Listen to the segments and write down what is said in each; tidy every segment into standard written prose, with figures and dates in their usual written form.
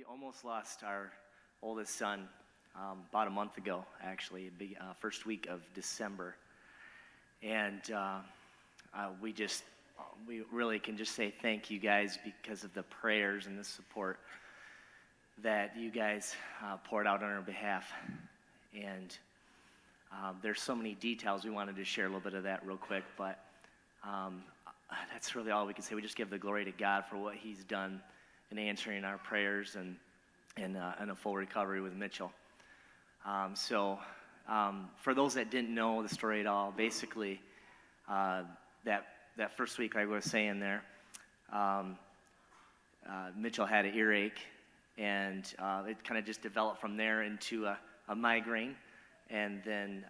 almost lost our oldest son about a month ago, actually, first week of December. And we really can just say thank you guys because of the prayers and the support that you guys poured out on our behalf. And there's so many details. We wanted to share a little bit of that real quick, but that's really all we can say. We just give the glory to God for what he's done in answering our prayers and a full recovery with Mitchell. For those that didn't know the story at all, basically that first week, like I was saying there, Mitchell had an earache, and it kind of just developed from there into a migraine, and then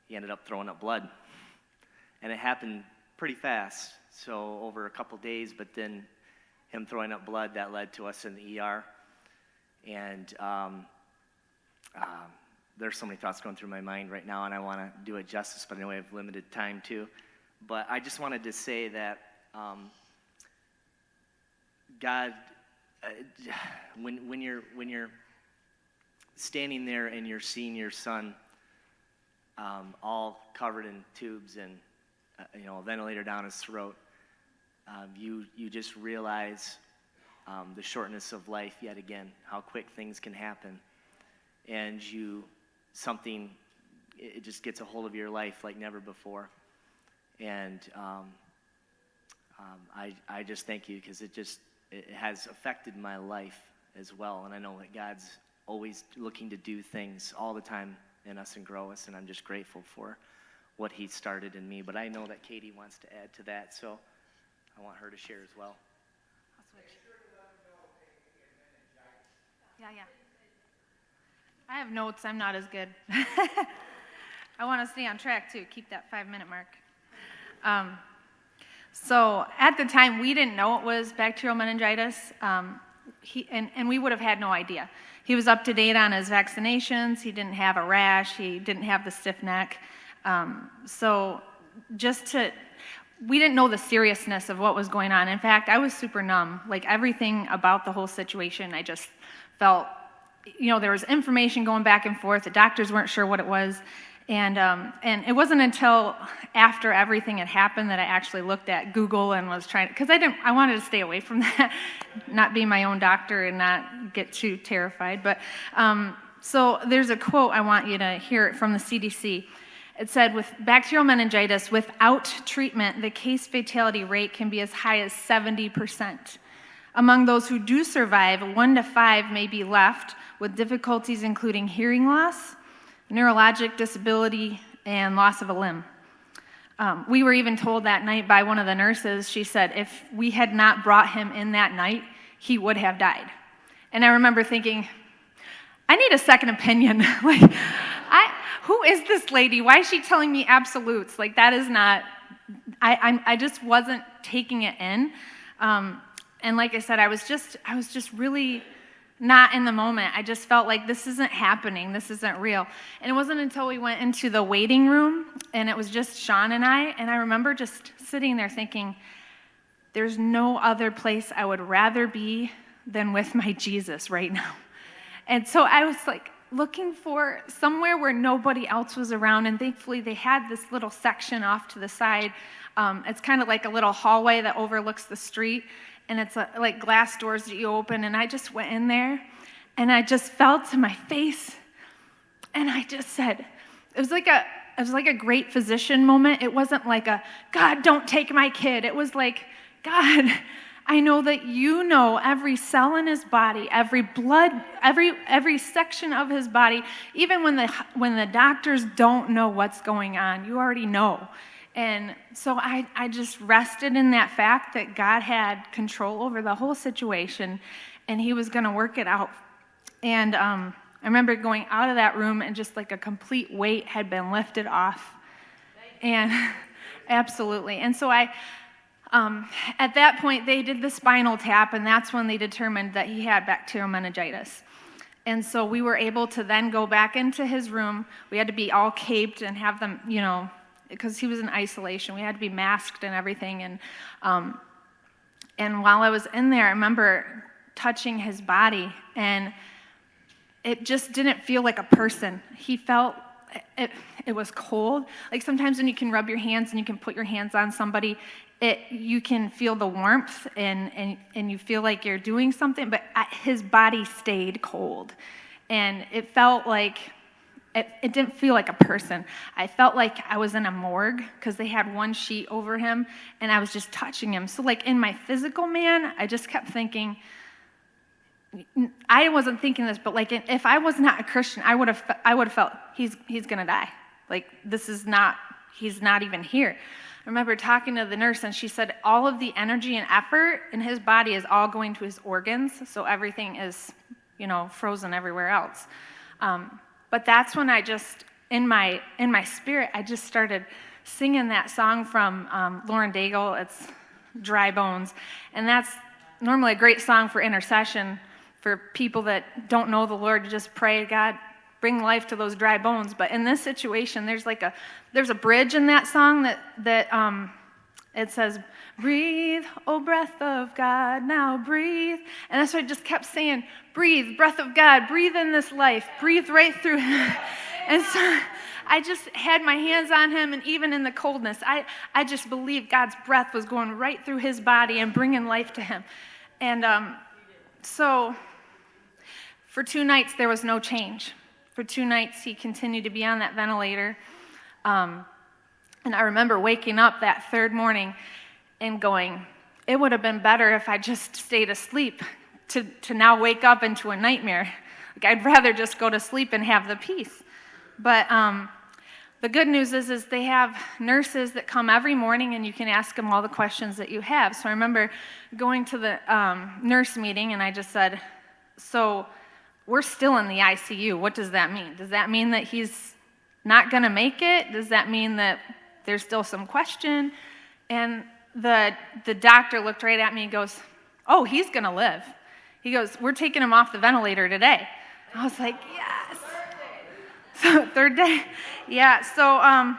he ended up throwing up blood. And it happened pretty fast, so over a couple days, but then him throwing up blood, that led to us in the ER. And there's so many thoughts going through my mind right now, and I want to do it justice, but I know we have limited time too. But I just wanted to say that God, when you're standing there and you're seeing your son all covered in tubes and a ventilator down his throat, you just realize the shortness of life yet again, how quick things can happen, and it just gets a hold of your life like never before. And I just thank you because it has affected my life as well, and I know that God's always looking to do things all the time in us and grow us, and I'm just grateful for what he started in me. But I know that Katie wants to add to that, so I want her to share as well. I'll switch. Yeah. I have notes. I'm not as good. I want to stay on track, too. Keep that 5-minute mark. So at the time, we didn't know it was bacterial meningitis, and we would have had no idea. He was up to date on his vaccinations. He didn't have a rash. He didn't have the stiff neck. We didn't know the seriousness of what was going on. In fact, I was super numb. Like, everything about the whole situation, I just felt, there was information going back and forth. The doctors weren't sure what it was. And it wasn't until after everything had happened that I actually looked at Google and was trying, because I wanted to stay away from that, not be my own doctor and not get too terrified. But so there's a quote I want you to hear from the CDC. It said, with bacterial meningitis, without treatment, the case fatality rate can be as high as 70%. Among those who do survive, 1 to 5 may be left with difficulties including hearing loss, neurologic disability, and loss of a limb. We were even told that night by one of the nurses, she said, if we had not brought him in that night, he would have died. And I remember thinking, I need a second opinion. Who is this lady? Why is she telling me absolutes? That is not, I just wasn't taking it in. And like I said, I was just really not in the moment. I just felt like this isn't happening. This isn't real. And it wasn't until we went into the waiting room, and it was just Shawn and I remember just sitting there thinking, there's no other place I would rather be than with my Jesus right now. And so I was looking for somewhere where nobody else was around, and thankfully they had this little section off to the side. It's kind of like a little hallway that overlooks the street, and it's like glass doors that you open, and I just went in there, and I just fell to my face, and I just said, it was like a great physician moment. It wasn't like a, God, don't take my kid. It was like, God, I know that you know every cell in his body, every blood, every section of his body, even when the doctors don't know what's going on, you already know. And so I just rested in that fact that God had control over the whole situation, and he was going to work it out. And I remember going out of that room, and just like a complete weight had been lifted off. And absolutely. And so at that point, they did the spinal tap, and that's when they determined that he had bacterial meningitis. And so we were able to then go back into his room. We had to be all caped and have them, because he was in isolation. We had to be masked and everything. And while I was in there, I remember touching his body, and it just didn't feel like a person. He felt, it was cold. Like sometimes when you can rub your hands and you can put your hands on somebody, you can feel the warmth and you feel like you're doing something, but his body stayed cold. And it felt like, it didn't feel like a person. I felt like I was in a morgue because they had one sheet over him and I was just touching him. So like in my physical man, I just kept thinking, I wasn't thinking this, but like if I was not a Christian, I would have felt he's gonna die. Like he's not even here. I remember talking to the nurse and she said all of the energy and effort in his body is all going to his organs, so everything is, frozen everywhere else. But that's when I just, in my spirit, I just started singing that song from Lauren Daigle. It's Dry Bones. And that's normally a great song for intercession for people that don't know the Lord, to just pray, God, bring life to those dry bones. But in this situation, there's a bridge in that song that it says, breathe, oh breath of God, now breathe. And that's what I just kept saying, breathe, breath of God, breathe in this life, breathe right through him. And so I just had my hands on him, and even in the coldness, I just believed God's breath was going right through his body and bringing life to him. And so for 2 nights, there was no change. For 2 nights, he continued to be on that ventilator. And I remember waking up that third morning and going, it would have been better if I just stayed asleep to now wake up into a nightmare. Like I'd rather just go to sleep and have the peace. But the good news is they have nurses that come every morning and you can ask them all the questions that you have. So I remember going to the nurse meeting and I just said, so we're still in the ICU. What does that mean? Does that mean that he's not going to make it? Does that mean that there's still some question? And the doctor looked right at me and goes, oh, he's going to live. He goes, we're taking him off the ventilator today. I was like, yes. So third day. Yeah, so,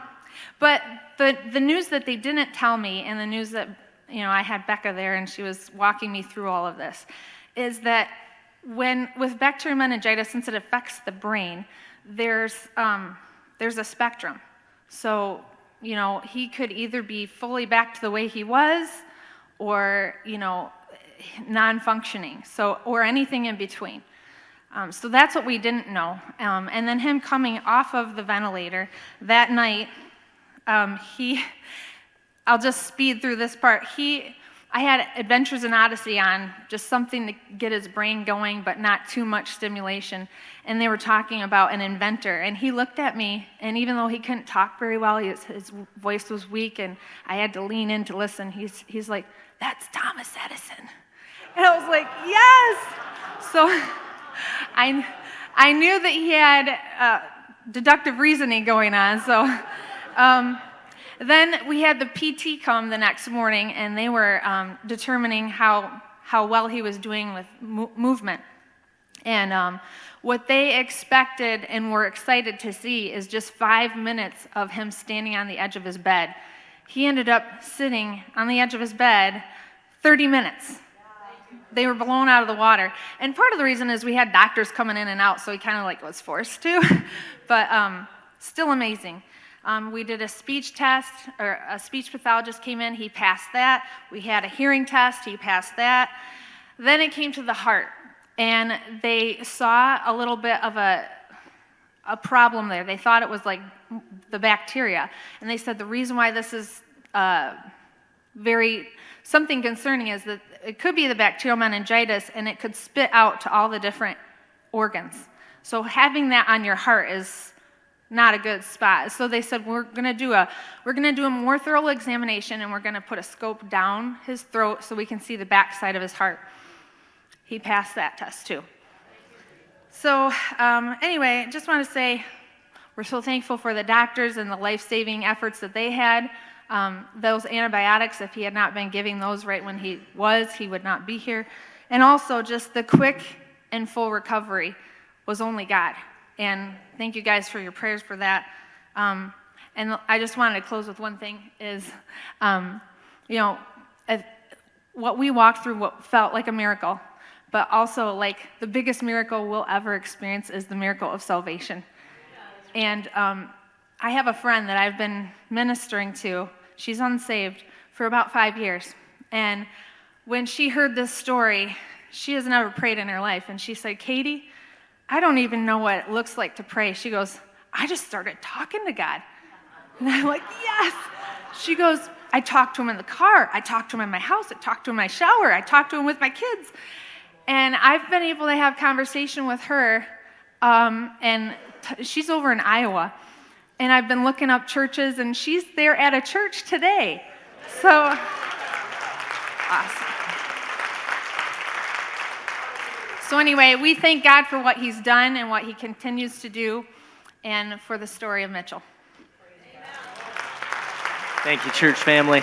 but the news that they didn't tell me, and the news that, I had Becca there and she was walking me through all of this, is that with bacterial meningitis, since it affects the brain, there's a spectrum. So, he could either be fully back to the way he was or, non-functioning, or anything in between. So that's what we didn't know. And then him coming off of the ventilator that night, I'll just speed through this part. I had Adventures in Odyssey on, just something to get his brain going, but not too much stimulation. And they were talking about an inventor. And he looked at me, and even though he couldn't talk very well, his voice was weak, and I had to lean in to listen. He's like, that's Thomas Edison. And I was like, yes! So I knew that he had deductive reasoning going on. So then we had the PT come the next morning, and they were determining how well he was doing with movement. And what they expected and were excited to see is just 5 minutes of him standing on the edge of his bed. He ended up sitting on the edge of his bed 30 minutes. They were blown out of the water. And part of the reason is we had doctors coming in and out, so he kind of was forced to. But still amazing. We did a speech test, or a speech pathologist came in, he passed that. We had a hearing test, he passed that. Then it came to the heart, and they saw a little bit of a problem there. They thought it was like the bacteria. And they said the reason why this is something concerning is that it could be the bacterial meningitis, and it could spit out to all the different organs. So having that on your heart is not a good spot. So they said we're going to do a more thorough examination, and we're going to put a scope down his throat so we can see the backside of his heart. He passed that test too. So anyway, just want to say we're so thankful for the doctors and the life-saving efforts that they had. Those antibiotics, if he had not been giving those right when he would not be here. And also just the quick and full recovery was only God. And thank you guys for your prayers for that. And I just wanted to close with one thing is, what we walked through what felt like a miracle, but also, like, the biggest miracle we'll ever experience is the miracle of salvation. And I have a friend that I've been ministering to. She's unsaved for about 5 years. And when she heard this story, she has never prayed in her life. And she said, Katie, I don't even know what it looks like to pray. She goes, I just started talking to God. And I'm like, yes. She goes, I talked to him in the car. I talked to him in my house. I talked to him in my shower. I talked to him with my kids. And I've been able to have conversation with her. She's over in Iowa. And I've been looking up churches, and she's there at a church today. So, awesome. So anyway, we thank God for what he's done and what he continues to do, and for the story of Mitchell. Thank you, church family.